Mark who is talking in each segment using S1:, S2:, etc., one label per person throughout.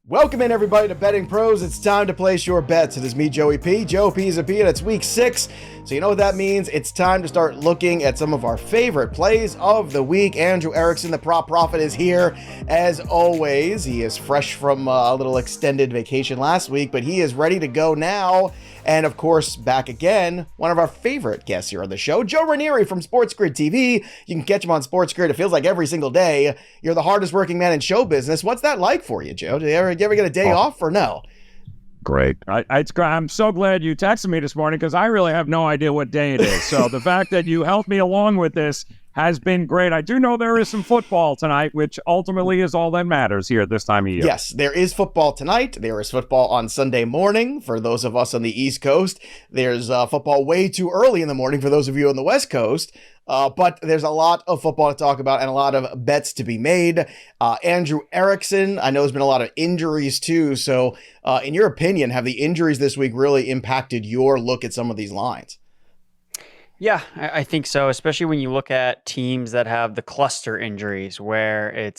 S1: Welcome in, everybody, to Betting Pros. It's time to place your bets. It is me, Joe Pisapia, and it's week 6. So you know what that means. It's time to start looking at some of our favorite plays of the week. Andrew Erickson, the prop prophet, is here as always. He is fresh from a little extended vacation last week, but he is ready to go now. And of course, back again, one of our favorite guests here on the show, Joe Raineri from SportsGrid TV. You can catch him on SportsGrid. It feels like every single day. You're the hardest working man in show business. What's that like for you, Joe? Do you ever get a day off or no?
S2: Great. I'm so glad you texted me this morning because I really have no idea what day it is. So the fact that you helped me along with this has been great. I do know there is some football tonight, which ultimately is all that matters here at this time of year.
S1: Yes, there is football tonight. There is football on Sunday morning for those of us on the East Coast. There's football way too early in the morning for those of you on the West Coast. But there's a lot of football to talk about and a lot of bets to be made. Andrew Erickson, I know there's been a lot of injuries too. So in your opinion, have the injuries this week really impacted your look at some of these lines?
S3: Yeah, I think so, especially when you look at teams that have the cluster injuries where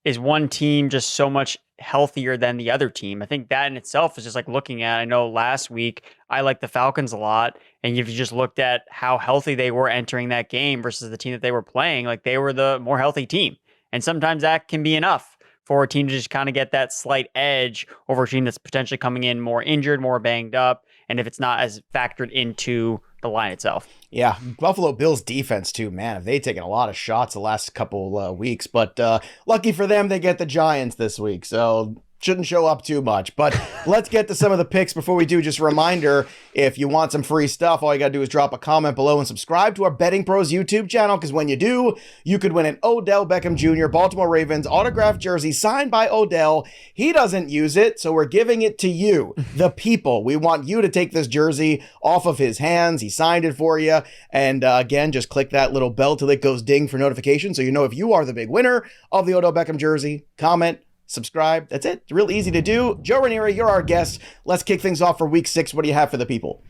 S3: is one team just so much healthier than the other team. I think that in itself is just like looking at, I know last week I liked the Falcons a lot. And if you just looked at how healthy they were entering that game versus the team that they were playing, like they were the more healthy team. And sometimes that can be enough for a team to just kind of get that slight edge over a team that's potentially coming in more injured, more banged up. And if it's not as factored into the line itself.
S1: Yeah, Buffalo Bills defense too, man. Have they taken a lot of shots the last couple weeks? But lucky for them, they get the Giants this week, so shouldn't show up too much. But let's get to some of the picks before we do. Just a reminder, if you want some free stuff, all you got to do is drop a comment below and subscribe to our Betting Pros YouTube channel, because when you do, you could win an Odell Beckham Jr. Baltimore Ravens autographed jersey signed by Odell. He doesn't use it, so we're giving it to you, the people. We want you to take this jersey off of his hands. He signed it for you. And again, just click that little bell till it goes ding for notification so you know if you are the big winner of the Odell Beckham jersey. Comment, subscribe. That's it. It's real easy to do. Joe Raineri, you're our guest. Let's kick things off for week 6. What do you have for the people?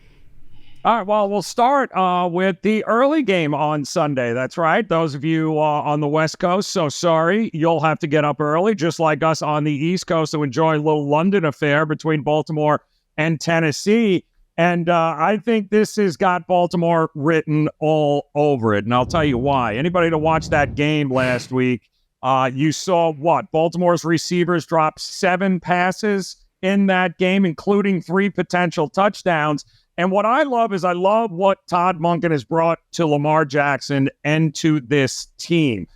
S2: All right, well, we'll start with the early game on Sunday. That's right. Those of you on the West Coast, so sorry. You'll have to get up early, just like us on the East Coast, to enjoy a little London affair between Baltimore and Tennessee. And I think this has got Baltimore written all over it. And I'll tell you why. Anybody to watch that game last week, you saw what? Baltimore's receivers dropped 7 passes in that game, including 3 potential touchdowns. And what I love is I love what Todd Monken has brought to Lamar Jackson and to this team.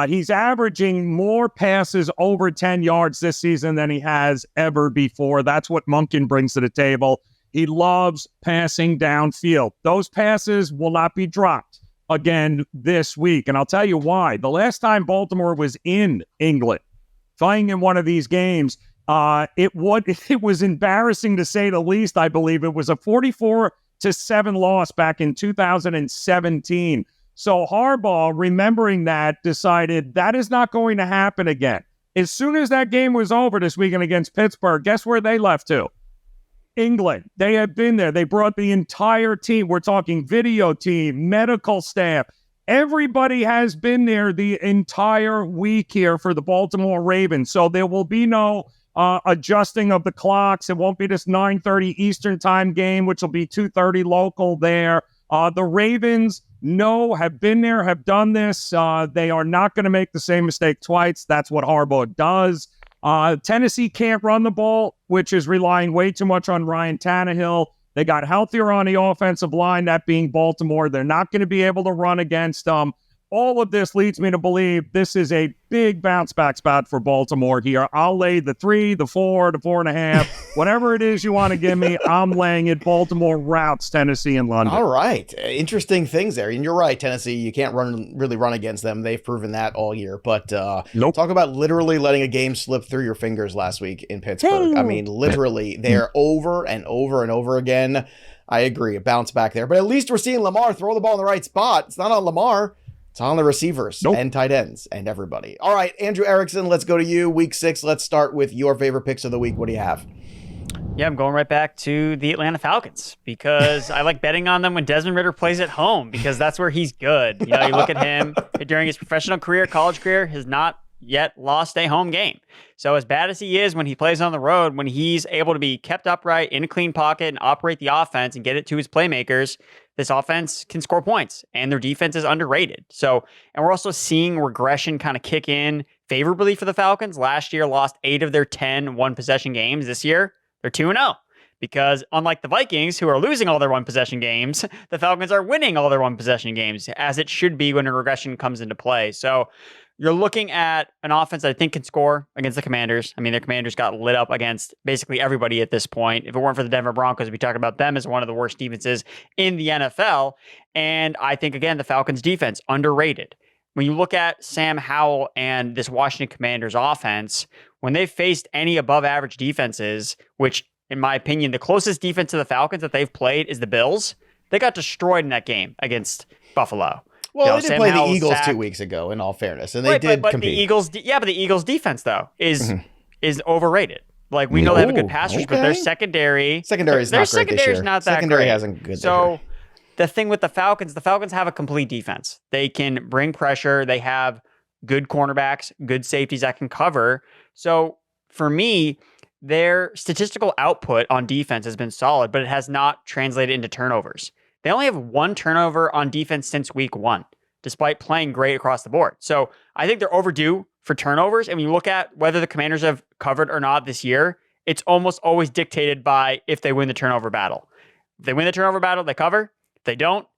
S2: He's averaging more passes over 10 yards this season than he has ever before. That's what Monken brings to the table. He loves passing downfield. Those passes will not be dropped again this week. And I'll tell you why. The last time Baltimore was in England, playing in one of these games, it was embarrassing to say the least. I believe it was a 44-7 loss back in 2017. So Harbaugh, remembering that, decided that is not going to happen again. As soon as that game was over this weekend against Pittsburgh, guess where they left to? England. They had been there. They brought the entire team. We're talking video team, medical staff. Everybody has been there the entire week here for the Baltimore Ravens. So there will be no adjusting of the clocks. It won't be this 9:30 Eastern time game, which will be 2:30 local there. The Ravens have been there, have done this. They are not going to make the same mistake twice. That's what Harbaugh does. Tennessee can't run the ball, which is relying way too much on Ryan Tannehill. They got healthier on the offensive line, that being Baltimore. They're not going to be able to run against them. All of this leads me to believe this is a big bounce back spot for Baltimore here. I'll lay the 3, the 4, the 4.5, whatever it is you want to give me. I'm laying it. Baltimore routes Tennessee and London.
S1: All right. Interesting things there. And you're right, Tennessee, you can't really run against them. They've proven that all year. But
S2: nope.
S1: Talk about literally letting a game slip through your fingers last week in Pittsburgh. I mean, literally, they're over and over and over again. I agree. A bounce back there. But at least we're seeing Lamar throw the ball in the right spot. It's not on Lamar. It's on the receivers and tight ends and everybody. All right, Andrew Erickson, let's go to you. Week 6, let's start with your favorite picks of the week. What do you have?
S3: Yeah, I'm going right back to the Atlanta Falcons because I like betting on them when Desmond Ridder plays at home because that's where he's good. You know, you look at him during his professional career, college career, has not yet lost a home game. So as bad as he is when he plays on the road, when he's able to be kept upright in a clean pocket and operate the offense and get it to his playmakers, this offense can score points, and their defense is underrated. So, and we're also seeing regression kind of kick in favorably for the Falcons. Last year, lost 8 of their 10 one-possession games. This year, they're 2-0. Because unlike the Vikings, who are losing all their one-possession games, the Falcons are winning all their one-possession games, as it should be when a regression comes into play. So you're looking at an offense that I think can score against the Commanders. I mean, their Commanders got lit up against basically everybody at this point. If it weren't for the Denver Broncos, we'd be talking about them as one of the worst defenses in the NFL. And I think, again, the Falcons defense, underrated. When you look at Sam Howell and this Washington Commanders offense, when they faced any above average defenses, which in my opinion, the closest defense to the Falcons that they've played is the Bills, they got destroyed in that game against Buffalo.
S1: Well, they did play the Eagles 2 weeks ago, in all fairness, and they did compete.
S3: But the Eagles defense, though, is overrated. Like, we know they have a good pass rush, but their secondary is not great this year. Not that
S1: secondary
S3: great.
S1: Hasn't good.
S3: So the thing with the Falcons have a complete defense. They can bring pressure. They have good cornerbacks, good safeties that can cover. So for me, their statistical output on defense has been solid, but it has not translated into turnovers. They only have 1 turnover on defense since week 1, despite playing great across the board. So I think they're overdue for turnovers. And when you look at whether the Commanders have covered or not this year, it's almost always dictated by if they win the turnover battle. If they win the turnover battle, they cover. If they don't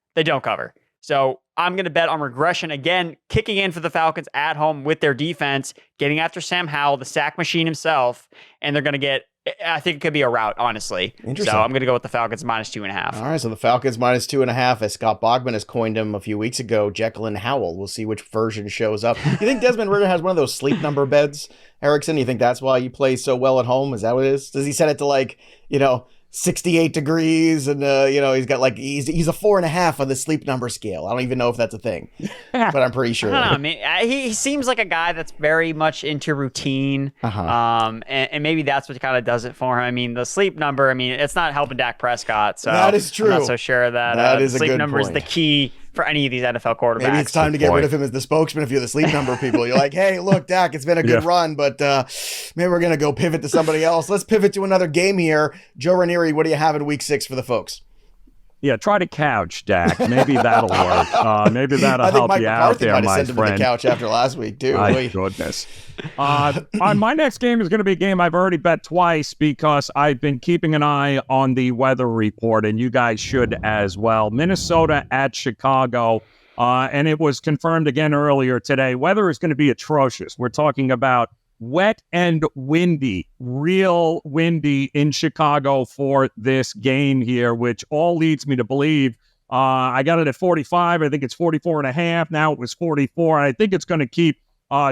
S3: cover. So I'm going to bet on regression again, kicking in for the Falcons at home with their defense, getting after Sam Howell, the sack machine himself, and they're going to get, I think it could be a rout, honestly.
S1: Interesting.
S3: So I'm going to go with the Falcons -2.5.
S1: All right, so the Falcons -2.5, as Scott Bogman has coined him a few weeks ago, Jekyll and Howell. We'll see which version shows up. You think Desmond Ridder has one of those sleep number beds, Erickson? You think that's why you play so well at home? Is that what it is? Does he set it to 68 degrees, and he's got he's a 4.5 on the sleep number scale. I don't even know if that's a thing, but I'm pretty sure.
S3: I don't know. I mean, he seems like a guy that's very much into routine, and maybe that's what kind of does it for him. I mean, the sleep number. I mean, it's not helping Dak Prescott. So
S1: that is true.
S3: I'm not so sure that
S1: is
S3: sleep
S1: a good
S3: number
S1: point.
S3: is the key for any of these NFL quarterbacks.
S1: Maybe it's time to get rid of him as the spokesman if you're the sleep number people. You're like, hey, look, Dak, it's been a good run, but maybe we're going to go pivot to somebody else. Let's pivot to another game here. Joe Raineri, what do you have in week 6 for the folks?
S2: Yeah, try to couch, Dak. Maybe that'll work. Maybe that'll help you out there, my friend.
S1: To the couch after last week, too.
S2: My goodness. My next game is going to be a game I've already bet twice because I've been keeping an eye on the weather report, and you guys should as well. Minnesota at Chicago, and it was confirmed again earlier today. Weather is going to be atrocious. We're talking about wet and windy, real windy in Chicago for this game here, which all leads me to believe I got it at 45. I think it's 44.5. Now it was 44. I think it's going to keep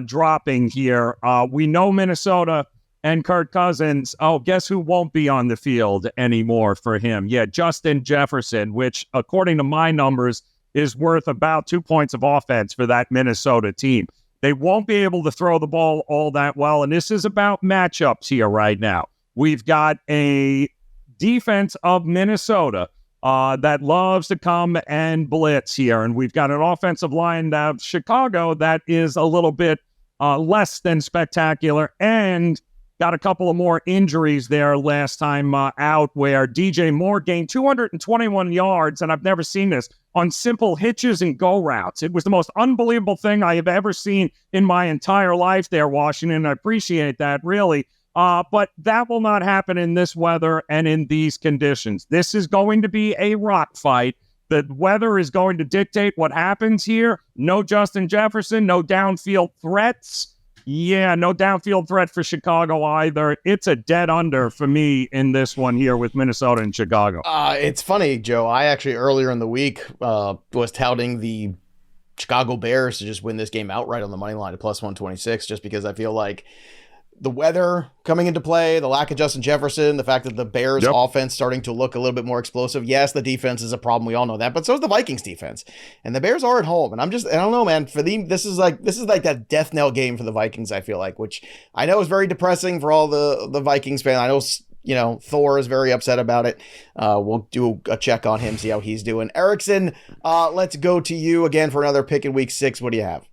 S2: dropping here. We know Minnesota and Kirk Cousins. Oh, guess who won't be on the field anymore for him? Yeah, Justin Jefferson, which according to my numbers is worth about 2 points of offense for that Minnesota team. They won't be able to throw the ball all that well, and this is about matchups here right now. We've got a defense of Minnesota that loves to come and blitz here, and we've got an offensive line of Chicago that is a little bit less than spectacular, and got a couple of more injuries there last time out where DJ Moore gained 221 yards, and I've never seen this, on simple hitches and go routes. It was the most unbelievable thing I have ever seen in my entire life there, Washington. I appreciate that, really. But that will not happen in this weather and in these conditions. This is going to be a rock fight. The weather is going to dictate what happens here. No Justin Jefferson, no downfield threats. Yeah, no downfield threat for Chicago either. It's a dead under for me in this one here with Minnesota and Chicago.
S1: It's funny, Joe. I actually earlier in the week was touting the Chicago Bears to just win this game outright on the money line at +126, just because I feel like the weather coming into play, the lack of Justin Jefferson, the fact that the Bears offense starting to look a little bit more explosive. Yes, the defense is a problem. We all know that, but so is the Vikings defense, and the Bears are at home. And I don't know, man, this is like that death knell game for the Vikings. I feel like, which I know is very depressing for all the Vikings fans. I know, Thor is very upset about it. We'll do a check on him, see how he's doing. Erickson, let's go to you again for another pick in week 6. What do you have?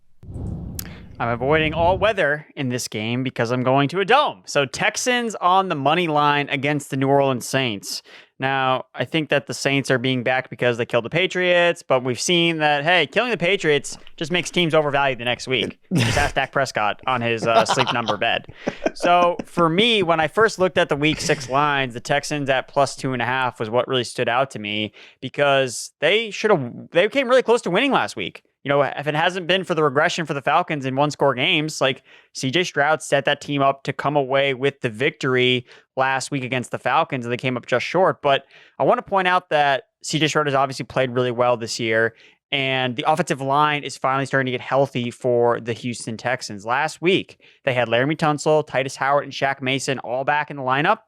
S3: I'm avoiding all weather in this game because I'm going to a dome. So Texans on the money line against the New Orleans Saints. Now, I think that the Saints are being backed because they killed the Patriots, but we've seen that, hey, killing the Patriots just makes teams overvalued the next week. Just ask Dak Prescott on his sleep number bed. So for me, when I first looked at the week 6 lines, the Texans at +2.5 was what really stood out to me because they came really close to winning last week. You know, if it hasn't been for the regression for the Falcons in one-score games, like CJ Stroud set that team up to come away with the victory last week against the Falcons, and they came up just short. But I want to point out that CJ Stroud has obviously played really well this year, and the offensive line is finally starting to get healthy for the Houston Texans. Last week, they had Laramie Tunsil, Titus Howard, and Shaq Mason all back in the lineup.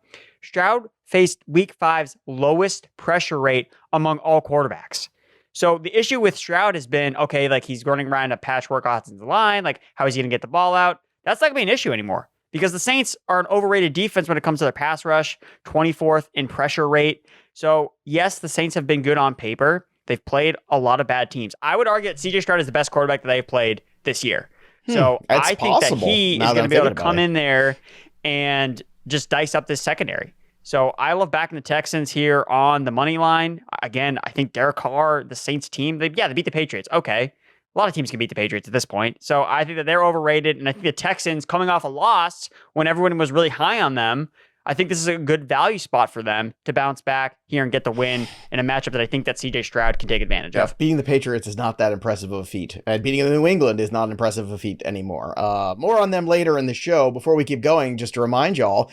S3: Stroud faced Week 5's lowest pressure rate among all quarterbacks. So the issue with Stroud has been, okay, like he's running around a patchwork offensive line. Like, how is he going to get the ball out? That's not going to be an issue anymore because the Saints are an overrated defense when it comes to their pass rush, 24th in pressure rate. So yes, the Saints have been good on paper. They've played a lot of bad teams. I would argue that CJ Stroud is the best quarterback that they've played this year. So I think that he is going to be able to come in there and just dice up this secondary. So I love backing the Texans here on the money line. Again, I think Derek Carr, the Saints team, they beat the Patriots. Okay. A lot of teams can beat the Patriots at this point. So I think that they're overrated. And I think the Texans coming off a loss when everyone was really high on them, I think this is a good value spot for them to bounce back here and get the win in a matchup that I think that CJ Stroud can take advantage of.
S1: Beating the Patriots is not that impressive of a feat. And beating New England is not impressive of a feat anymore. More on them later in the show. Before we keep going, just to remind y'all,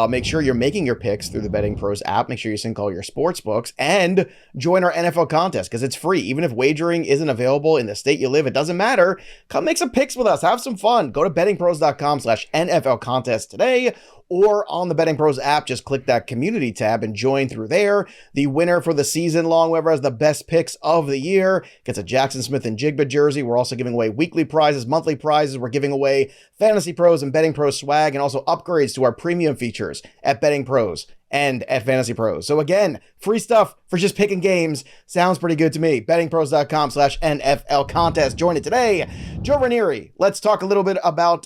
S1: make sure you're making your picks through the BettingPros app. Make sure you sync all your sports books and join our NFL contest because it's free. Even if wagering isn't available in the state you live, it doesn't matter. Come make some picks with us. Have some fun. Go to bettingpros.com/NFL contest today. Or on the BettingPros app, just click that community tab and join through there. The winner for the season long, whoever has the best picks of the year, gets a Jackson Smith and Jigba jersey. We're also giving away weekly prizes, monthly prizes. We're giving away Fantasy Pros and Betting Pros swag and also upgrades to our premium features at Betting Pros and at Fantasy Pros. So again, free stuff for just picking games. Sounds pretty good to me. bettingpros.com/NFL contest. Join it today. Joe Raineri, let's talk a little bit about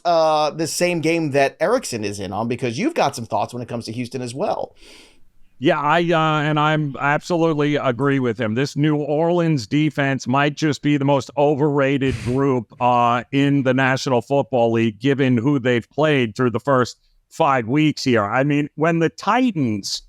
S1: this same game that Erickson is in on because you've got some thoughts when it comes to Houston as well.
S2: Yeah, I'm absolutely agree with him. This New Orleans defense might just be the most overrated group in the National Football League, given who they've played through the first 5 weeks here. I mean, when the Titans,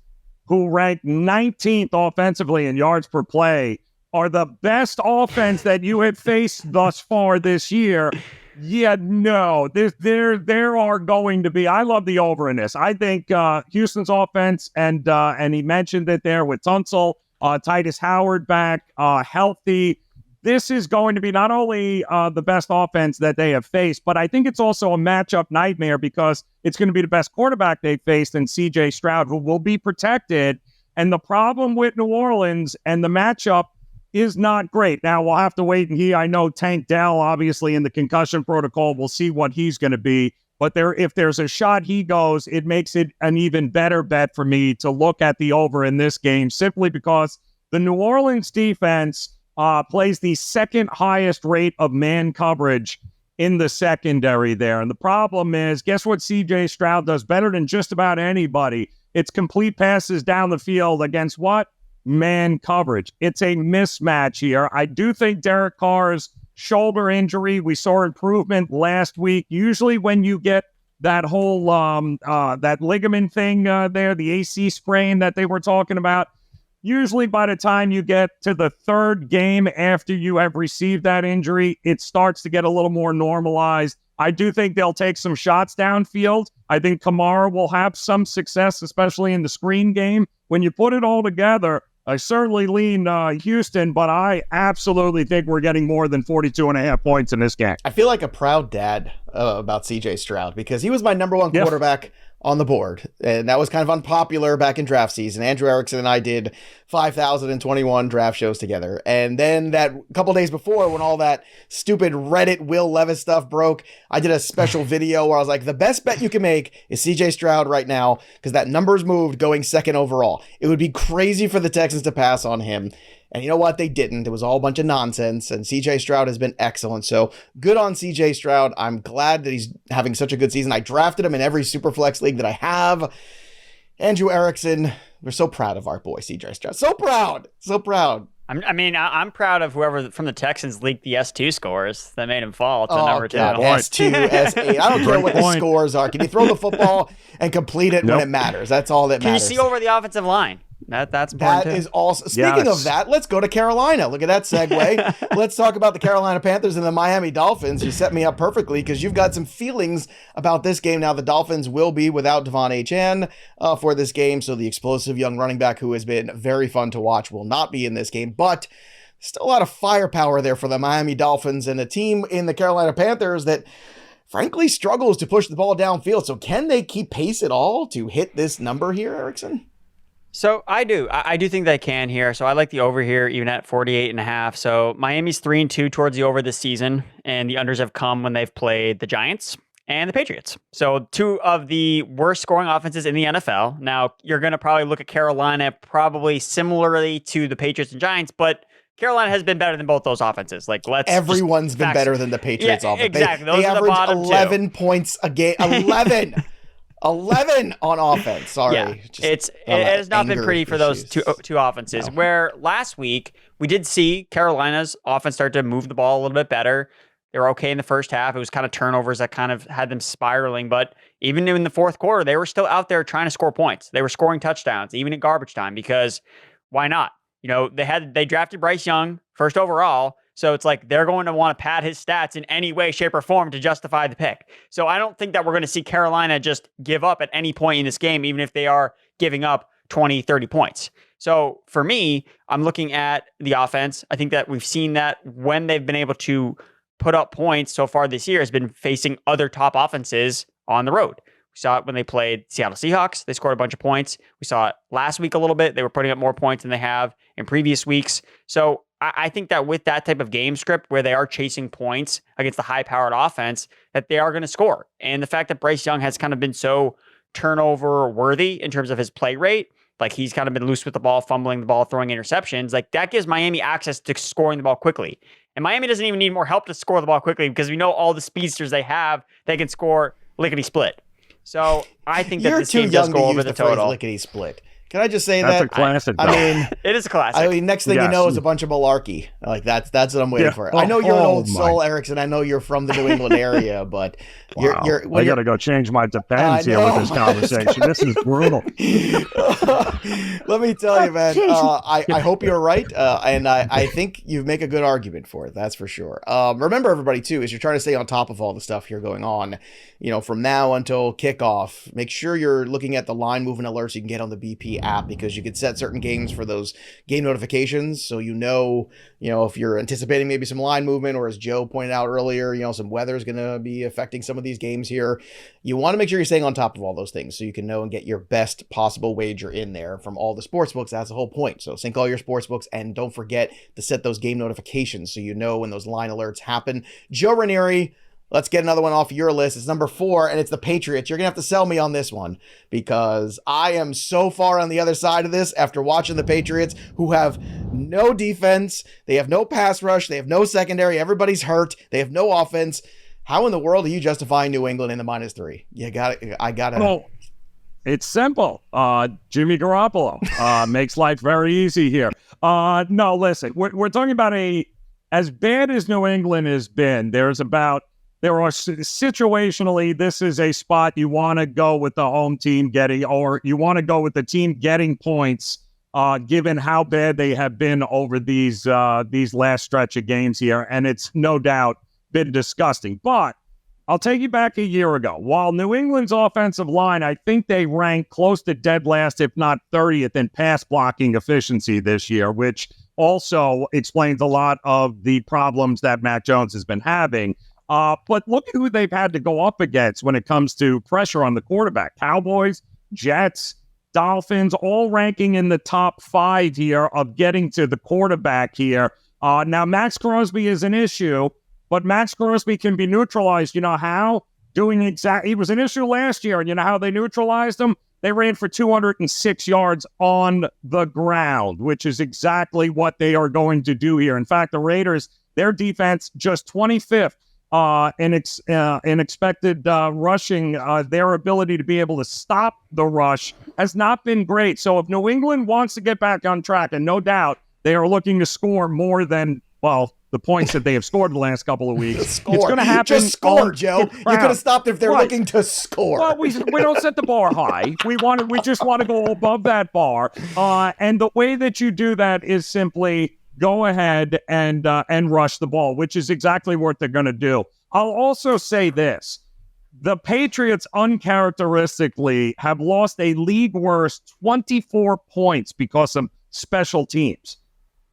S2: who rank 19th offensively in yards per play, are the best offense that you have faced thus far this year, no, there are going to be. I love the over in this. I think Houston's offense, and he mentioned it there with Tunsil, Titus Howard back, healthy. This is going to be not only the best offense that they have faced, but I think it's also a matchup nightmare because it's going to be the best quarterback they've faced in CJ Stroud, who will be protected. And the problem with New Orleans and the matchup is not great. Now, we'll have to wait and I know Tank Dell, obviously, in the concussion protocol, we'll see what he's going to be. But if there's a shot he goes, it makes it an even better bet for me to look at the over in this game, simply because the New Orleans defense plays the second highest rate of man coverage in the secondary there. And the problem is, guess what CJ Stroud does better than just about anybody? It's complete passes down the field against what? Man coverage. It's a mismatch here. I do think Derek Carr's shoulder injury, we saw improvement last week. Usually when you get that whole that ligament thing there, the AC sprain that they were talking about, usually by the time you get to the third game after you have received that injury, it starts to get a little more normalized. I do think they'll take some shots downfield. I think Kamara will have some success, especially in the screen game. When you put it all together, I certainly lean Houston, but I absolutely think we're getting more than 42.5 points in this game.
S1: I feel like a proud dad about CJ Stroud because he was my number one quarterback on the board. And that was kind of unpopular back in draft season. Andrew Erickson and I did 5,021 draft shows together. And then that couple days before, when all that stupid Reddit Will Levis stuff broke, I did a special video where I was like, the best bet you can make is CJ Stroud right now because that number's moved going second overall. It would be crazy for the Texans to pass on him. And you know what? They didn't. It was all a bunch of nonsense, and CJ Stroud has been excellent. So good on CJ Stroud. I'm glad that he's having such a good season. I drafted him in every Superflex league that I have. Andrew Erickson, we're so proud of our boy CJ Stroud. So proud. So proud.
S3: I'm proud of whoever from the Texans leaked the S2 scores that made him fall to number 2.
S1: God, S2, S8. I don't care what the scores are. Can you throw the football and complete it when it matters? That's all that matters.
S3: Can you see over the offensive line? That's important
S1: That
S3: too.
S1: is also. Speaking of that, let's go to Carolina. Look at that segue. Let's talk about the Carolina Panthers and the Miami Dolphins. You set me up perfectly because you've got some feelings about this game. Now, the Dolphins will be without Devon Achane for this game, so the explosive young running back who has been very fun to watch will not be in this game, but still a lot of firepower there for the Miami Dolphins and a team in the Carolina Panthers that frankly struggles to push the ball downfield. So can they keep pace at all to hit this number here, Erickson?
S3: So I do think they can here. So I like the over here, even at 48.5. So Miami's 3-2 towards the over this season, and the unders have come when they've played the Giants and the Patriots. So 2 of the worst scoring offenses in the NFL. Now you're going to probably look at Carolina probably similarly to the Patriots and Giants, but Carolina has been better than both those offenses.
S1: Everyone's been better than the Patriots offense.
S3: Exactly.
S1: They average 11 points a game. 11 on offense. Sorry.
S3: Yeah, it has not been pretty for those two offenses. No. Where last week we did see Carolina's offense start to move the ball a little bit better. They were okay in the first half. It was kind of turnovers that kind of had them spiraling. But even in the fourth quarter, they were still out there trying to score points. They were scoring touchdowns, even in garbage time, because why not? You know, they drafted Bryce Young first overall. So it's like they're going to want to pad his stats in any way, shape, or form to justify the pick. So I don't think that we're going to see Carolina just give up at any point in this game, even if they are giving up 20, 30 points. So for me, I'm looking at the offense. I think that we've seen that when they've been able to put up points so far this year has been facing other top offenses on the road. We saw it when they played Seattle Seahawks. They scored a bunch of points. We saw it last week a little bit. They were putting up more points than they have in previous weeks. So I think that with that type of game script where they are chasing points against the high-powered offense, that they are going to score. And the fact that Bryce Young has kind of been so turnover-worthy in terms of his play rate, like he's kind of been loose with the ball, fumbling the ball, throwing interceptions, like that gives Miami access to scoring the ball quickly. And Miami doesn't even need more help to score the ball quickly because we know all the speedsters they have, they can score lickety-split. So I think that this game does go over the total.
S1: Lickety-split. Can I just say
S2: that's a classic?
S1: I mean,
S3: it is a classic.
S1: I mean, next thing you know is a bunch of malarkey. Like that's what I'm waiting for. I know you're an old soul, Erickson. I know you're from the New England area, but
S2: I got to go change my defense here with this conversation. This is brutal.
S1: Let me tell you, man. I hope you're right, and I think you make a good argument for it. That's for sure. Remember, everybody, too, as you're trying to stay on top of all the stuff here going on, you know, from now until kickoff, make sure you're looking at the line movement alerts you can get on the BP app, because you could set certain games for those game notifications. So, you know, if you're anticipating maybe some line movement, or as Joe pointed out earlier, you know, some weather is going to be affecting some of these games here. You want to make sure you're staying on top of all those things so you can know and get your best possible wager in there from all the sports books. That's the whole point. So sync all your sports books, and don't forget to set those game notifications so you know when those line alerts happen. Joe Raineri, let's get another one off your list. It's number 4, and it's the Patriots. You're going to have to sell me on this one, because I am so far on the other side of this after watching the Patriots, who have no defense. They have no pass rush. They have no secondary. Everybody's hurt. They have no offense. How in the world are you justifying New England in the -3? I got to.
S2: Well, it's simple. Jimmy Garoppolo makes life very easy here. No, listen, we're talking about as bad as New England has been, there are situationally, this is a spot you want to go with the home team getting, or you want to go with the team getting points, given how bad they have been over these last stretch of games here. And it's no doubt been disgusting. But I'll take you back a year ago. While New England's offensive line, I think they ranked close to dead last, if not 30th, in pass blocking efficiency this year, which also explains a lot of the problems that Mac Jones has been having. But look at who they've had to go up against when it comes to pressure on the quarterback. Cowboys, Jets, Dolphins, all ranking in the top 5 here of getting to the quarterback here. Now, Max Crosby is an issue, but Max Crosby can be neutralized. You know how? He was an issue last year, and you know how they neutralized him? They ran for 206 yards on the ground, which is exactly what they are going to do here. In fact, the Raiders, their defense just 25th in expected rushing. Their ability to be able to stop the rush has not been great. So if New England wants to get back on track, and no doubt they are looking to score more than, well, the points that they have scored the last couple of weeks. It's
S1: going to happen. Just score, Joe. You could have stopped if they're looking to score.
S2: Well, we don't set the bar high. We just want to go above that bar. And the way that you do that is simply go ahead and rush the ball, which is exactly what they're going to do. I'll also say this. The Patriots uncharacteristically have lost a league worst 24 points because of special teams.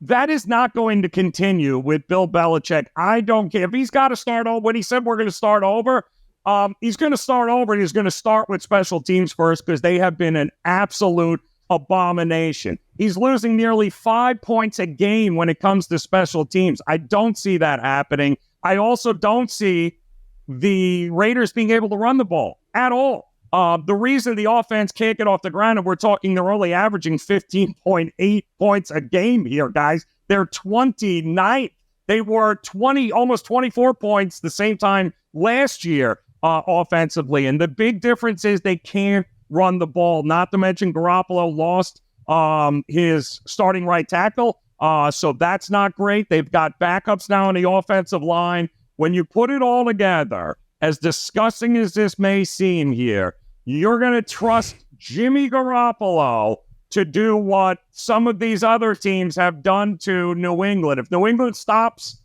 S2: That is not going to continue with Bill Belichick. I don't care. If he's got to start over, when he said we're going to start over, he's going to start over, and he's going to start with special teams first because they have been an absolute abomination. He's losing nearly 5 points a game when it comes to special teams. I don't see that happening. I also don't see the Raiders being able to run the ball at all. The reason the offense can't get off the ground, and we're talking they're only averaging 15.8 points a game here, guys. They're 29th. They were almost 24 points the same time last year offensively. And the big difference is they can't run the ball. Not to mention Garoppolo lost his starting right tackle. So that's not great. They've got backups now on the offensive line. When you put it all together, as disgusting as this may seem here, you're going to trust Jimmy Garoppolo to do what some of these other teams have done to New England. If New England stops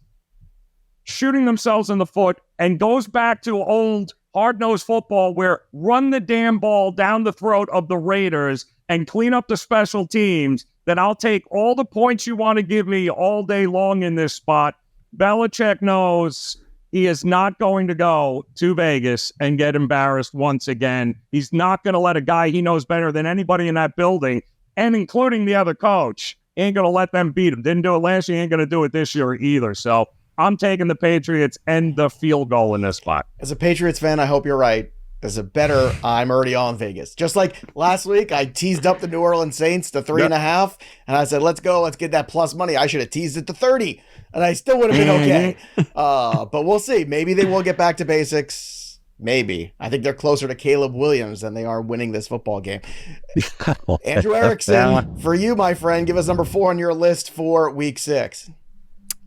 S2: shooting themselves in the foot and goes back to old hard-nosed football where run the damn ball down the throat of the Raiders and clean up the special teams, then I'll take all the points you want to give me all day long in this spot. Belichick knows he is not going to go to Vegas and get embarrassed once again. He's not going to let a guy he knows better than anybody in that building, and including the other coach, ain't going to let them beat him. Didn't do it last year, ain't going to do it this year either. So I'm taking the Patriots and the field goal in this spot.
S1: As a Patriots fan, I hope you're right. As a bettor, I'm already on Vegas. Just like last week, I teased up the New Orleans Saints to 3.5, and I said, let's go, let's get that plus money. I should have teased it to 30, and I still would have been okay. But we'll see. Maybe they will get back to basics. Maybe. I think they're closer to Caleb Williams than they are winning this football game. Andrew Erickson, for you, my friend, give us number 4 on your list for Week 6.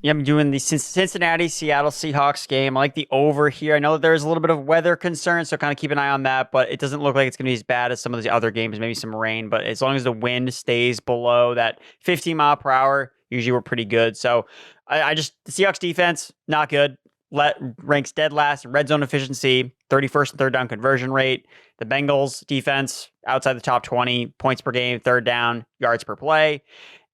S3: Yeah, I'm doing the Cincinnati-Seattle Seahawks game. I like the over here. I know that there's a little bit of weather concern, so kind of keep an eye on that, but it doesn't look like it's going to be as bad as some of the other games, maybe some rain, but as long as the wind stays below that 15 mile per hour, usually we're pretty good. So the Seahawks defense, not good. Ranks dead last in red zone efficiency, 31st and third down conversion rate. The Bengals defense, outside the top 20, points per game, third down, yards per play.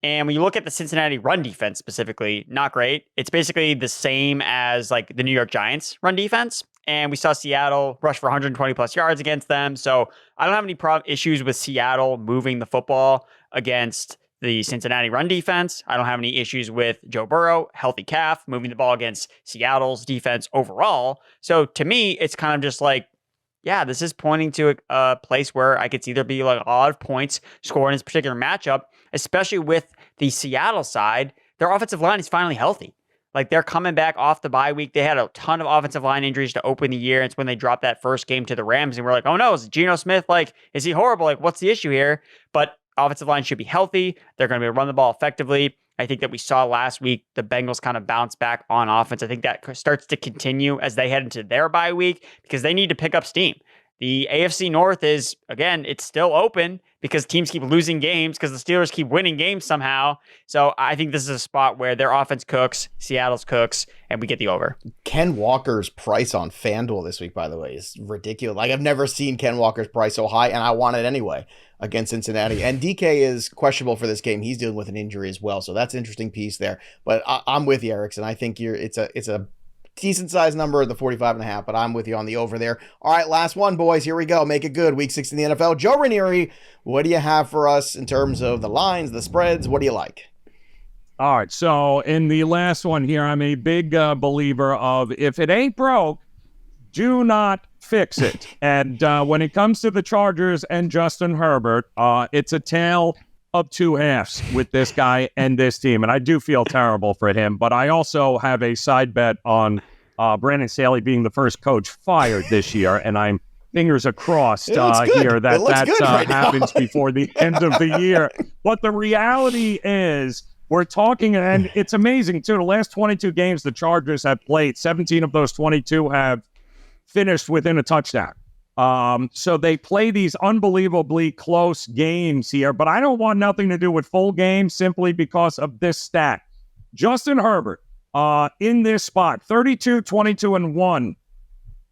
S3: And when you look at the Cincinnati run defense specifically, not great. It's basically the same as like the New York Giants run defense. And we saw Seattle rush for 120 plus yards against them. So I don't have any issues with Seattle moving the football against the Cincinnati run defense. I don't have any issues with Joe Burrow, healthy calf, moving the ball against Seattle's defense overall. So to me, it's kind of just like, yeah, this is pointing to a place where I could see there be like a lot of points scored in this particular matchup, especially with the Seattle side. Their offensive line is finally healthy. Like they're coming back off the bye week. They had a ton of offensive line injuries to open the year. It's when they dropped that first game to the Rams and we're like, oh no, is Geno Smith, like, is he horrible? Like, what's the issue here? But offensive line should be healthy. They're going to be able to run the ball effectively. I think that we saw last week the Bengals kind of bounce back on offense. I think that starts to continue as they head into their bye week because they need to pick up steam. The AFC North is, again, it's still open because teams keep losing games because the Steelers keep winning games somehow. So I think this is a spot where their offense cooks, Seattle's cooks, and we get the over.
S1: Ken Walker's price on FanDuel this week, by the way, is ridiculous. Like I've never seen Ken Walker's price so high, and I want it anyway against Cincinnati. And DK is questionable for this game. He's dealing with an injury as well. So that's an interesting piece there. But I'm with you, Erickson. I think it's a decent sized number, the 45.5, but I'm with you on the over there. All right, last one, boys. Here we go. Make it good. Week 6 in the NFL. Joe Raineri, what do you have for us in terms of the lines, the spreads? What do you like?
S2: All right, so in the last one here, I'm a big believer of if it ain't broke, Do not fix it. And when it comes to the Chargers and Justin Herbert, it's a tale of two halves with this guy and this team. And I do feel terrible for him, but I also have a side bet on Brandon Staley being the first coach fired this year, and I'm fingers crossed here that happens before the end of the year. But the reality is, we're talking, and it's amazing too, the last 22 games the Chargers have played, 17 of those 22 have finished within a touchdown. So they play these unbelievably close games here, but I don't want nothing to do with full games simply because of this stat. Justin Herbert, in this spot, 32, 22, and 1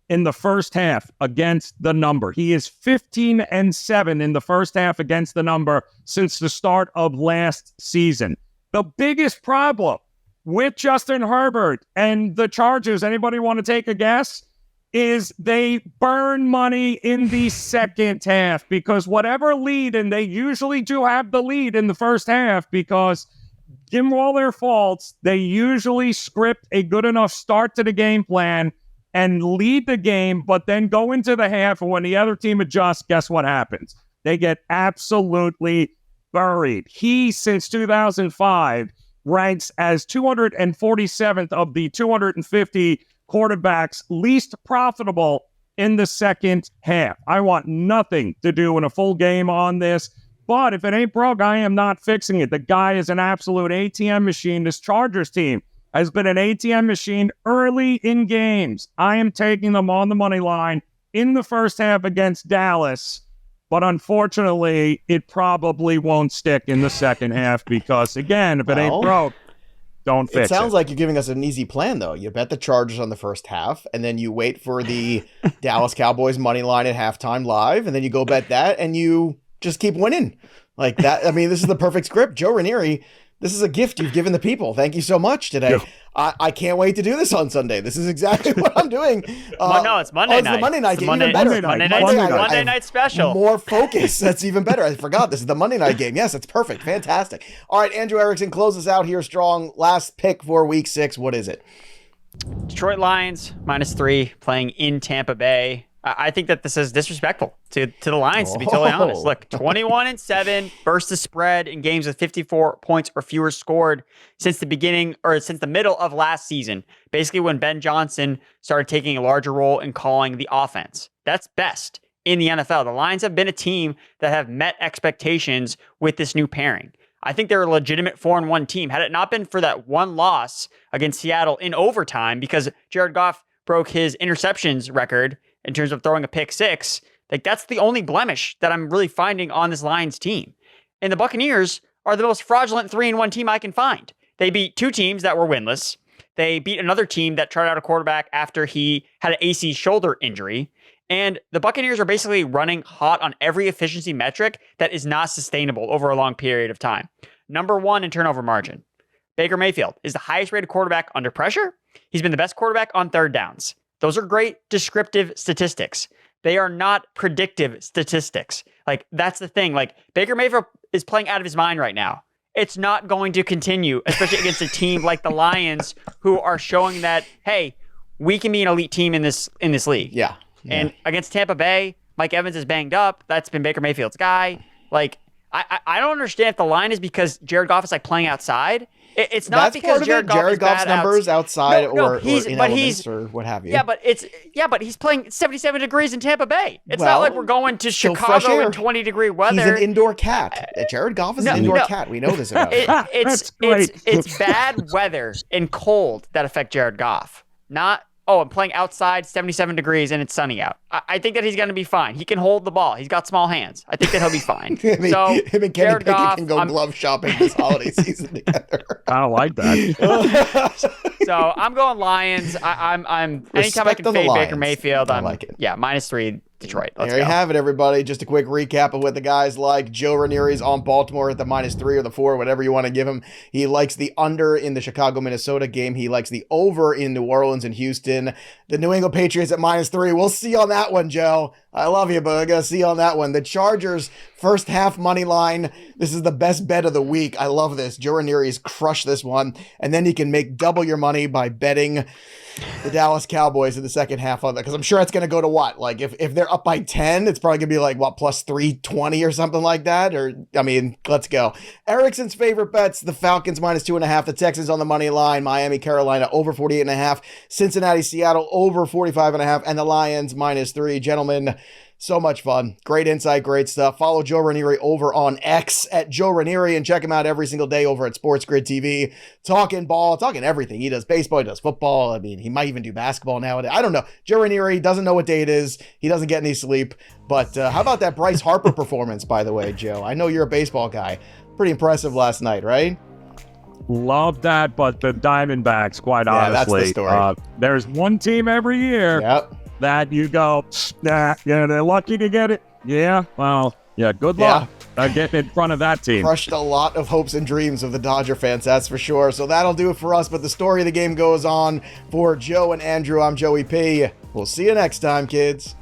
S2: in the first half against the number. He is 15-7 in the first half against the number since the start of last season. The biggest problem with Justin Herbert and the Chargers, anybody want to take a guess, is they burn money in the second half, because whatever lead, and they usually do have the lead in the first half, because given all their faults, they usually script a good enough start to the game plan and lead the game, but then go into the half, and when the other team adjusts, guess what happens? They get absolutely buried. He, since 2005, ranks as 247th of the 250 quarterbacks least profitable in the second half. I want nothing to do in a full game on this, but if it ain't broke, I am not fixing it. The guy is an absolute ATM machine. This Chargers team has been an ATM machine early in games. I am taking them on the money line in the first half against Dallas, but unfortunately, it probably won't stick in the second half because, again, if it ain't broke, don't fix it.
S1: It sounds like you're giving us an easy plan, though. You bet the Chargers on the first half, and then you wait for the Dallas Cowboys money line at halftime live, and then you go bet that, and you just keep winning. Like that. I mean, this is the perfect script. Joe Raineri, this is a gift you've given the people. Thank you so much today. Yeah. I can't wait to do this on Sunday. This is exactly what I'm doing.
S3: No, it's Monday night.
S1: It's the Monday night game. Even better.
S3: Monday night special.
S1: More focus. That's even better. I forgot. This is the Monday night game. Yes, it's perfect. Fantastic. All right, Andrew Erickson, close us out here strong. Last pick for week 6. What is it?
S3: Detroit Lions, -3, playing in Tampa Bay. I think that this is disrespectful to the Lions, to be totally honest. Look, 21-7 versus the spread in games with 54 points or fewer scored since the middle of last season. Basically, when Ben Johnson started taking a larger role in calling the offense. That's best in the NFL. The Lions have been a team that have met expectations with this new pairing. I think they're a legitimate 4-1 team. Had it not been for that one loss against Seattle in overtime, because Jared Goff broke his interceptions record in terms of throwing a pick 6, like that's the only blemish that I'm really finding on this Lions team. And the Buccaneers are the most fraudulent 3-1 team I can find. They beat 2 teams that were winless. They beat another team that tried out a quarterback after he had an AC shoulder injury. And the Buccaneers are basically running hot on every efficiency metric that is not sustainable over a long period of time. Number 1 in turnover margin. Baker Mayfield is the highest rated quarterback under pressure. He's been the best quarterback on third downs. Those are great descriptive statistics. They are not predictive statistics. Like, that's the thing. Like, Baker Mayfield is playing out of his mind right now. It's not going to continue, especially against a team like the Lions, who are showing that, hey, we can be an elite team in this league.
S1: Yeah.
S3: And against Tampa Bay, Mike Evans is banged up. That's been Baker Mayfield's guy. Like, I don't understand if the line is because Jared Goff is like playing outside. It's not
S1: That's
S3: because Jared
S1: Goff's numbers outside or
S3: he's
S1: or what have you.
S3: But he's playing 77 degrees in Tampa Bay. It's not like we're going to Chicago in 20-degree weather.
S1: He's an indoor cat. Jared Goff is an indoor cat. We know this about him.
S3: It's bad weather and cold that affect Jared Goff. Not, I'm playing outside 77 degrees and it's sunny out. I think that he's going to be fine. He can hold the ball. He's got small hands. I think that he'll be fine.
S1: Him and Kenny Pickett can go glove shopping this holiday season together.
S2: I don't like that.
S3: So I'm going Lions. I'm anytime I can fade Baker Mayfield,
S1: I like it.
S3: Yeah, -3 Detroit. Let's
S1: there you
S3: go.
S1: have it, everybody. Just a quick recap of what the guys like. Joe Raineri's on Baltimore at the -3 or the 4, whatever you want to give him. He likes the under in the Chicago-Minnesota game. He likes the over in New Orleans and Houston. The New England Patriots at -3. We'll see on that one, Joe. I love you, but I got to see on that one. The Chargers, first half money line. This is the best bet of the week. I love this. Joe Raineri's crushed this one. And then you can make double your money by betting the Dallas Cowboys in the second half of it. Because I'm sure it's going to go to what? Like, if they're up by 10, it's probably going to be like, what, plus 320 or something like that? Or, I mean, let's go. Erickson's favorite bets, the Falcons minus 2.5, the Texans on the money line, Miami, Carolina over 48.5, Cincinnati, Seattle over 45.5, and the Lions minus 3. Gentlemen, so much fun. Great insight, great stuff. Follow Joe Raineri over on X at Joe Raineri and check him out every single day over at Sports Grid TV. Talking ball, talking everything. He does baseball, he does football. I mean, he might even do basketball nowadays. I don't know. Joe Raineri doesn't know what day it is. He doesn't get any sleep. But how about that Bryce Harper performance, by the way, Joe? I know you're a baseball guy. Pretty impressive last night, right?
S2: Love that, but the Diamondbacks, quite honestly.
S1: That's the story.
S2: There's one team every year that you go, nah, yeah, they're lucky to get it. Yeah, well, yeah, good luck getting in front of that team.
S1: Crushed a lot of hopes and dreams of the Dodger fans, that's for sure. So that'll do it for us, but the story of the game goes on. For Joe and Andrew, I'm Joey P. We'll see you next time, kids.